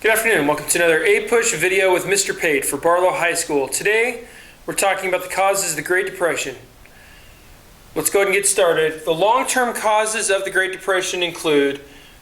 Good afternoon. Welcome to another APUSH video with Mr. Pate for Barlow High School. Today, we're talking about the causes of the Great Depression. Let's go ahead and get started. The long-term causes of the Great Depression include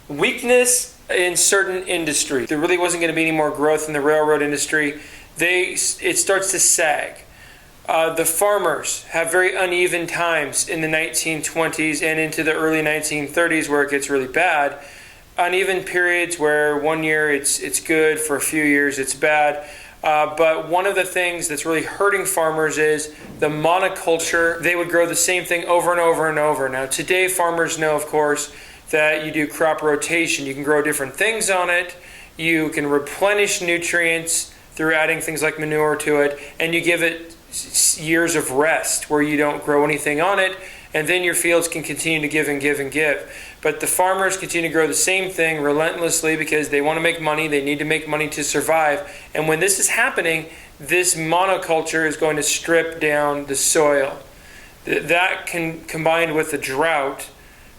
weakness in certain industries. There really wasn't going to be any more growth in the railroad industry. It starts to sag. The farmers have very uneven times in the 1920s and into the early 1930s where it gets really bad. Uneven periods where one year it's good, for a few years it's bad. But one of the things that's really hurting farmers is the monoculture. They would grow the same thing over and over and over. Now today farmers know, of course, that you do crop rotation. You can grow different things on it. You can replenish nutrients through adding things like manure to it, and you give it years of rest where you don't grow anything on it, and then your fields can continue to give and give and give. But the farmers continue to grow the same thing relentlessly because they want to make money. They need to make money to survive. And when this is happening, this monoculture is going to strip down the soil. That combined with the drought,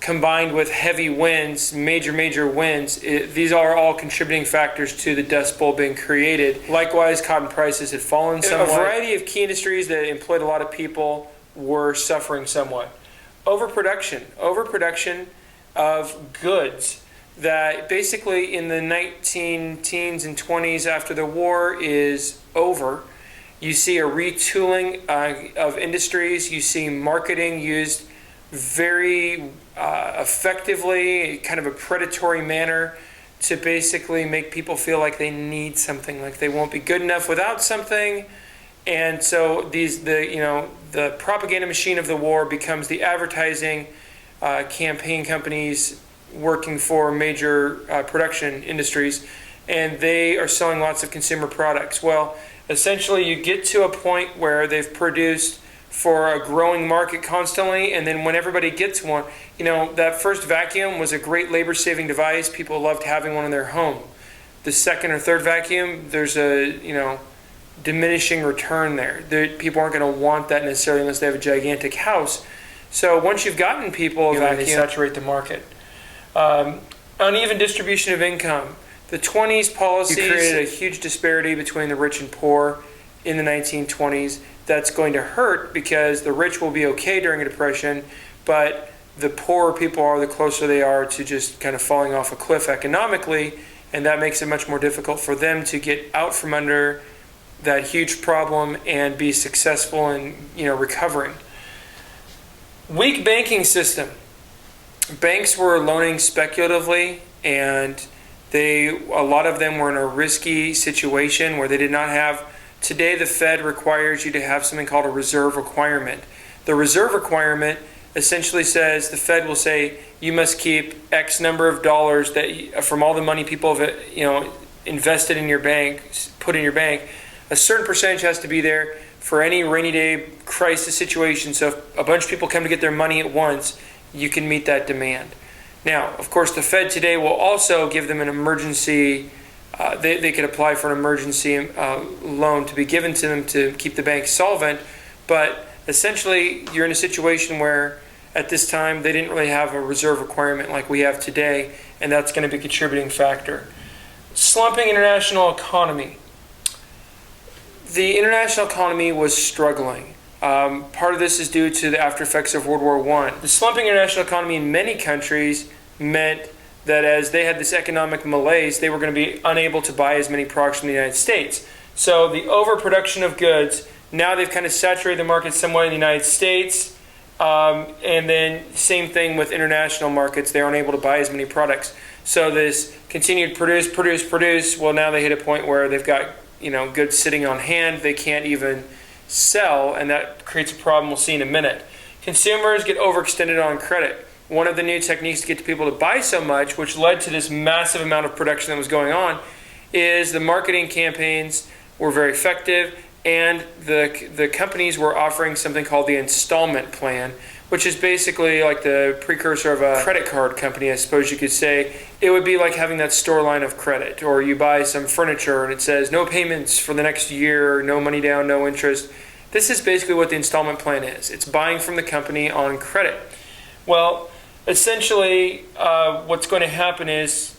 combined with heavy winds, major winds, these are all contributing factors to the Dust Bowl being created. Likewise, cotton prices had fallen somewhat. A variety of key industries that employed a lot of people were suffering somewhat. Overproduction of goods that basically in the 19 teens and 20s after the war is over. You see a retooling of industries. You see marketing used very effectively, kind of a predatory manner, to basically make people feel like they need something, like they won't be good enough without something. And so the propaganda machine of the war becomes the advertising campaign companies working for major production industries, and they are selling lots of consumer products. Well, essentially you get to a point where they've produced for a growing market constantly, and then when everybody gets one, that first vacuum was a great labor-saving device. People loved having one in their home. The second or third vacuum, there's a diminishing return there. People aren't going to want that necessarily unless they have a gigantic house. So once you've gotten people, they saturate the market. Uneven distribution of income. The 20s policies created a huge disparity between the rich and poor in the 1920s. That's going to hurt because the rich will be okay during a depression, but the poorer people are, the closer they are to just kind of falling off a cliff economically, and that makes it much more difficult for them to get out from under that huge problem and be successful in recovering. Weak banking system. Banks were loaning speculatively, and a lot of them were in a risky situation where they did not have. Today the Fed requires you to have something called a reserve requirement. The reserve requirement essentially says, the Fed will say, you must keep X number of dollars from all the money people have invested in your bank, put in your bank. A certain percentage has to be there for any rainy day crisis situation. So if a bunch of people come to get their money at once, you can meet that demand. Now, of course, the Fed today will also give them an emergency. They could apply for an emergency loan to be given to them to keep the bank solvent. But essentially, you're in a situation where at this time they didn't really have a reserve requirement like we have today, and that's going to be a contributing factor. Slumping international economy. The international economy was struggling. Part of this is due to the after effects of World War I. The slumping international economy in many countries meant that as they had this economic malaise, they were going to be unable to buy as many products from the United States. So the overproduction of goods, now they've kind of saturated the market somewhat in the United States, and then same thing with international markets. They aren't able to buy as many products. So this continued produce, well, now they hit a point where they've got goods sitting on hand they can't even sell, and that creates a problem we'll see in a minute. Consumers get overextended on credit. One of the new techniques to get people to buy so much, which led to this massive amount of production that was going on, is the marketing campaigns were very effective, and the companies were offering something called the installment plan, which is basically like the precursor of a credit card company, I suppose you could say. It would be like having that store line of credit, or you buy some furniture and it says no payments for the next year, no money down, no interest. This is basically what the installment plan is. It's buying from the company on credit. Well, essentially what's going to happen is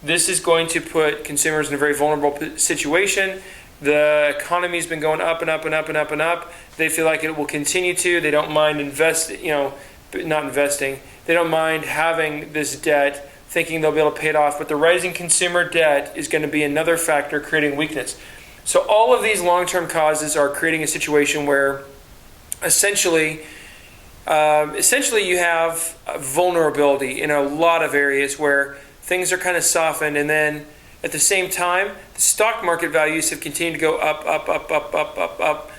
This is going to put consumers in a very vulnerable situation. The economy's been going up and up and up and up and up. They feel like it will continue to. They don't mind not investing. They don't mind having this debt, thinking they'll be able to pay it off. But the rising consumer debt is going to be another factor creating weakness. So all of these long-term causes are creating a situation where essentially you have vulnerability in a lot of areas where things are kind of softened, and then at the same time, the stock market values have continued to go up, up, up, up, up, up, up,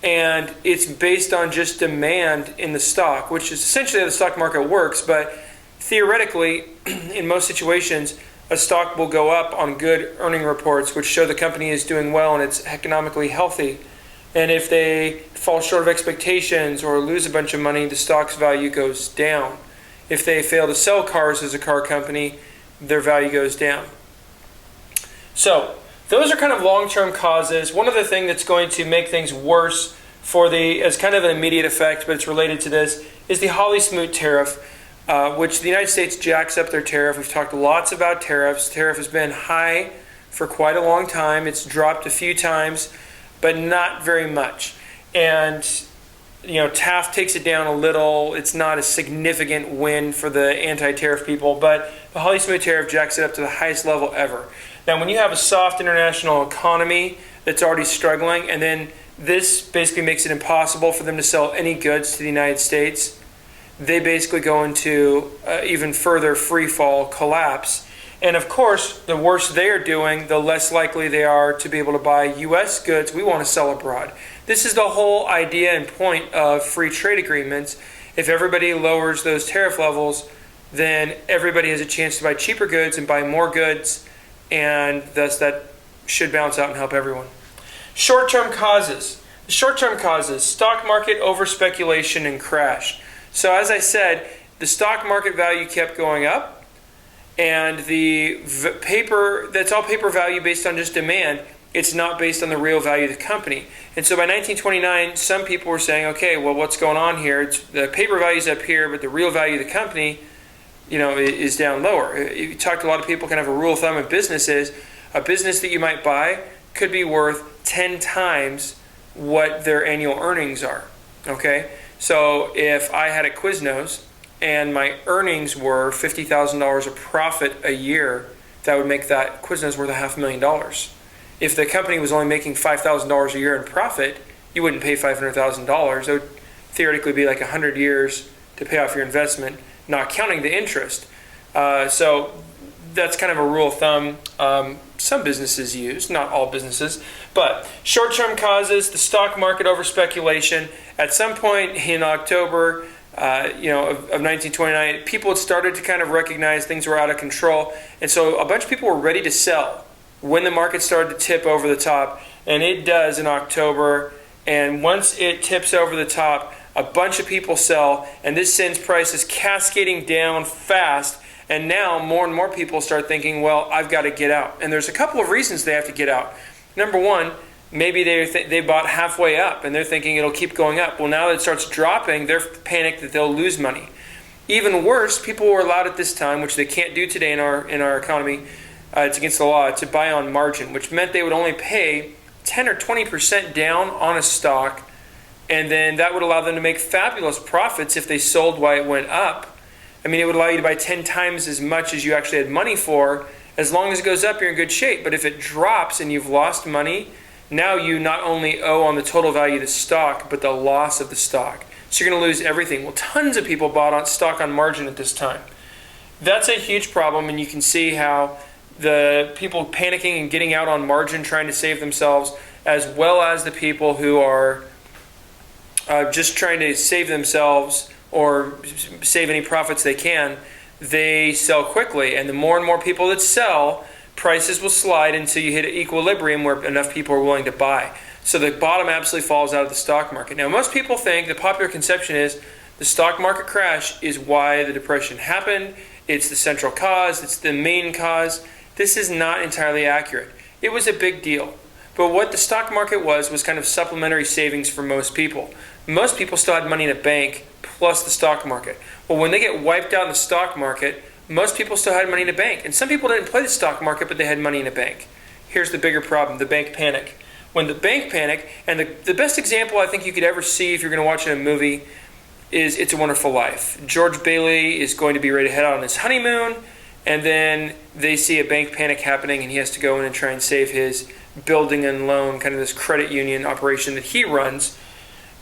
and it's based on just demand in the stock, which is essentially how the stock market works. But theoretically, in most situations, a stock will go up on good earning reports, which show the company is doing well and it's economically healthy. And if they fall short of expectations or lose a bunch of money, the stock's value goes down. If they fail to sell cars as a car company, their value goes down. So those are kind of long-term causes. One other thing that's going to make things worse as kind of an immediate effect, but it's related to this, is the Hawley-Smoot tariff, which the United States jacks up their tariff. We've talked lots about tariffs. Tariff has been high for quite a long time. It's dropped a few times, but not very much. And Taft takes it down a little. It's not a significant win for the anti-tariff people, but the Hawley-Smoot tariff jacks it up to the highest level ever. Now, when you have a soft international economy that's already struggling, and then this basically makes it impossible for them to sell any goods to the United States, they basically go into even further free fall collapse. And of course, the worse they are doing, the less likely they are to be able to buy U.S. goods we want to sell abroad. This is the whole idea and point of free trade agreements. If everybody lowers those tariff levels, then everybody has a chance to buy cheaper goods and buy more goods, and thus that should balance out and help everyone. Short-term causes. The short-term causes, stock market over-speculation and crash. So as I said, the stock market value kept going up, and the paper, that's all paper value based on just demand. It's not based on the real value of the company. And so by 1929, some people were saying, okay, well, what's going on here? The paper value's up here, but the real value of the company, is down lower. You talk to a lot of people, kind of a rule of thumb in business is, a business that you might buy could be worth 10 times what their annual earnings are. Okay? So if I had a Quiznos and my earnings were $50,000 of profit a year, that would make that Quiznos worth $500,000. If the company was only making $5,000 a year in profit, you wouldn't pay $500,000. It would theoretically be like 100 years to pay off your investment, not counting the interest. So that's kind of a rule of thumb some businesses use, not all businesses. But short-term causes, the stock market over speculation. At some point in October of 1929, people had started to kind of recognize things were out of control. And so a bunch of people were ready to sell when the market started to tip over the top. And it does in October. And once it tips over the top, a bunch of people sell, and this sends prices cascading down fast. And now more and more people start thinking, well, I've got to get out. And there's a couple of reasons they have to get out. Number one, maybe they bought halfway up and they're thinking it'll keep going up. Well, now that it starts dropping, they're panicked that they'll lose money. Even worse, people were allowed at this time, which they can't do today in our economy, it's against the law, to buy on margin, which meant they would only pay 10 or 20% down on a stock, and then that would allow them to make fabulous profits if they sold while it went up. I mean, it would allow you to buy 10 times as much as you actually had money for. As long as it goes up, you're in good shape. But if it drops and you've lost money, now you not only owe on the total value of the stock, but the loss of the stock. So you're going to lose everything. Well, tons of people bought on stock on margin at this time. That's a huge problem, and you can see how the people panicking and getting out on margin, trying to save themselves, as well as the people who are just trying to save themselves or save any profits they can, they sell quickly. And the more and more people that sell, prices will slide until you hit an equilibrium where enough people are willing to buy. So the bottom absolutely falls out of the stock market. Now, most people think, the popular conception is, the stock market crash is why the Depression happened. It's the central cause. It's the main cause. This is not entirely accurate. It was a big deal. But what the stock market was kind of supplementary savings for most people. Most people still had money in a bank plus the stock market. Well, when they get wiped out in the stock market, most people still had money in a bank. And some people didn't play the stock market, but they had money in a bank. Here's the bigger problem, the bank panic. When the bank panic, and the best example I think you could ever see if you're going to watch a movie is It's a Wonderful Life. George Bailey is going to be ready to head out on his honeymoon, and then they see a bank panic happening, and he has to go in and try and save his building and loan, kind of this credit union operation that he runs,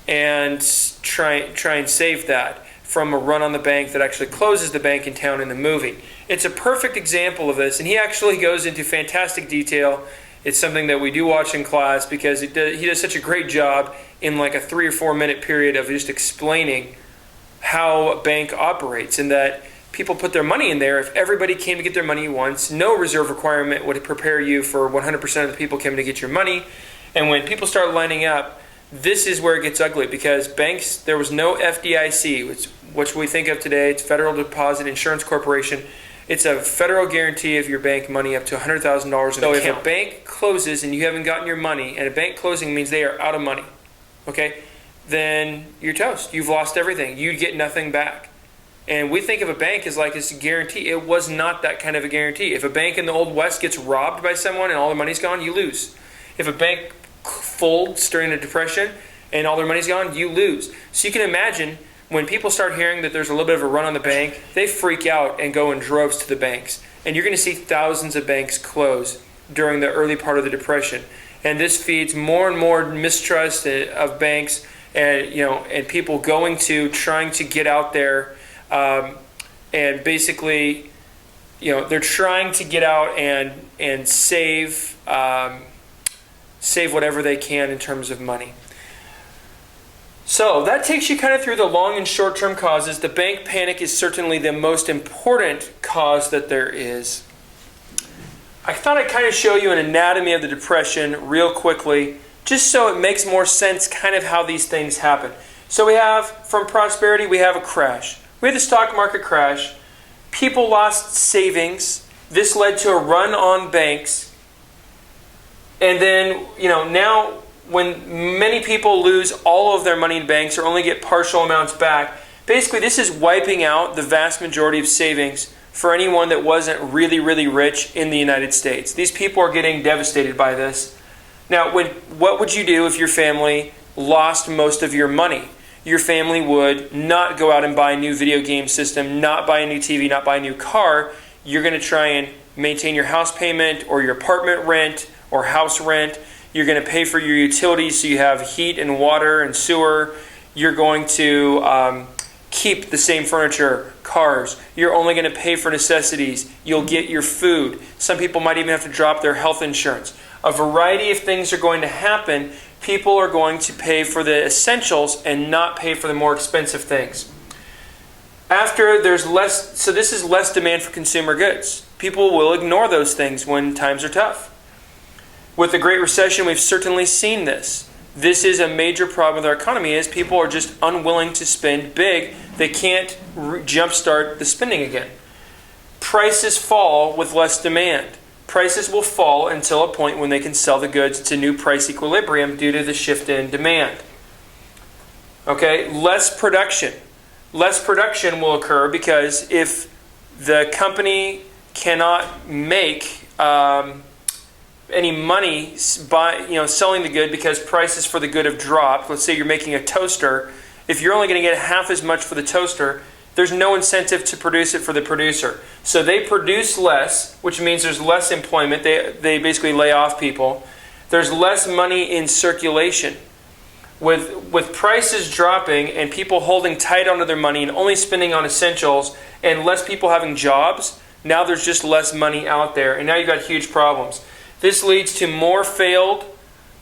and try and save that from a run on the bank that actually closes the bank in town in the movie. It's a perfect example of this, and he actually goes into fantastic detail. It's something that we do watch in class because he does such a great job in like a 3 or 4 minute period of just explaining how a bank operates, and that people put their money in there. If everybody came to get their money once, no reserve requirement would prepare you for 100% of the people coming to get your money. And when people start lining up, this is where it gets ugly, because banks, there was no FDIC, which we think of today. It's Federal Deposit Insurance Corporation. It's a federal guarantee of your bank money up to $100,000 in account. So if a bank closes and you haven't gotten your money, and a bank closing means they are out of money, okay, then you're toast. You've lost everything. You get nothing back. And we think of a bank as like it's a guarantee. It was not that kind of a guarantee. If a bank in the Old West gets robbed by someone and all their money's gone, you lose. If a bank folds during a depression and all their money's gone, you lose. So you can imagine when people start hearing that there's a little bit of a run on the bank, they freak out and go in droves to the banks. And you're going to see thousands of banks close during the early part of the depression. And this feeds more and more mistrust of banks, and people trying to get out there, and basically, they're trying to get out and save whatever they can in terms of money. So that takes you kind of through the long and short-term causes. The bank panic is certainly the most important cause that there is. I thought I'd kind of show you an anatomy of the Depression real quickly, just so it makes more sense kind of how these things happen. So we have, from prosperity, we have a crash. We had the stock market crash. People lost savings. This led to a run on banks. And then, now when many people lose all of their money in banks or only get partial amounts back, basically this is wiping out the vast majority of savings for anyone that wasn't really, really rich in the United States. These people are getting devastated by this. Now, what would you do if your family lost most of your money? Your family would not go out and buy a new video game system, not buy a new TV, not buy a new car. You're going to try and maintain your house payment or your apartment rent or house rent. You're going to pay for your utilities so you have heat and water and sewer. You're going to keep the same furniture, cars. You're only going to pay for necessities. You'll get your food. Some people might even have to drop their health insurance. A variety of things are going to happen. People are going to pay for the essentials and not pay for the more expensive things. After there's less, so this is less demand for consumer goods. People will ignore those things when times are tough. With the Great Recession, we've certainly seen this. This is a major problem with our economy, is people are just unwilling to spend big. They can't jumpstart the spending again. Prices fall with less demand. Prices will fall until a point when they can sell the goods to new price equilibrium due to the shift in demand. Okay, less production. Less production will occur because if the company cannot make any money by selling the good because prices for the good have dropped. Let's say you're making a toaster. If you're only going to get half as much for the toaster, there's no incentive to produce it for the producer. So they produce less, which means there's less employment. They basically lay off people. There's less money in circulation. With prices dropping and people holding tight onto their money and only spending on essentials and less people having jobs, now there's just less money out there. And now you've got huge problems. This leads to more failed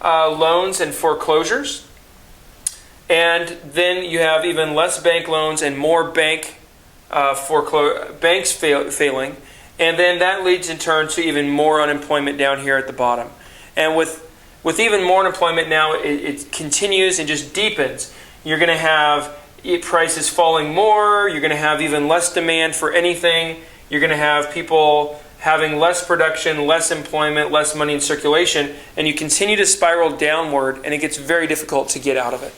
loans and foreclosures. And then you have even less bank loans and more banks failing. And then that leads in turn to even more unemployment down here at the bottom. And with even more unemployment now, it continues and just deepens. You're going to have prices falling more. You're going to have even less demand for anything. You're going to have people having less production, less employment, less money in circulation, and you continue to spiral downward, and it gets very difficult to get out of it.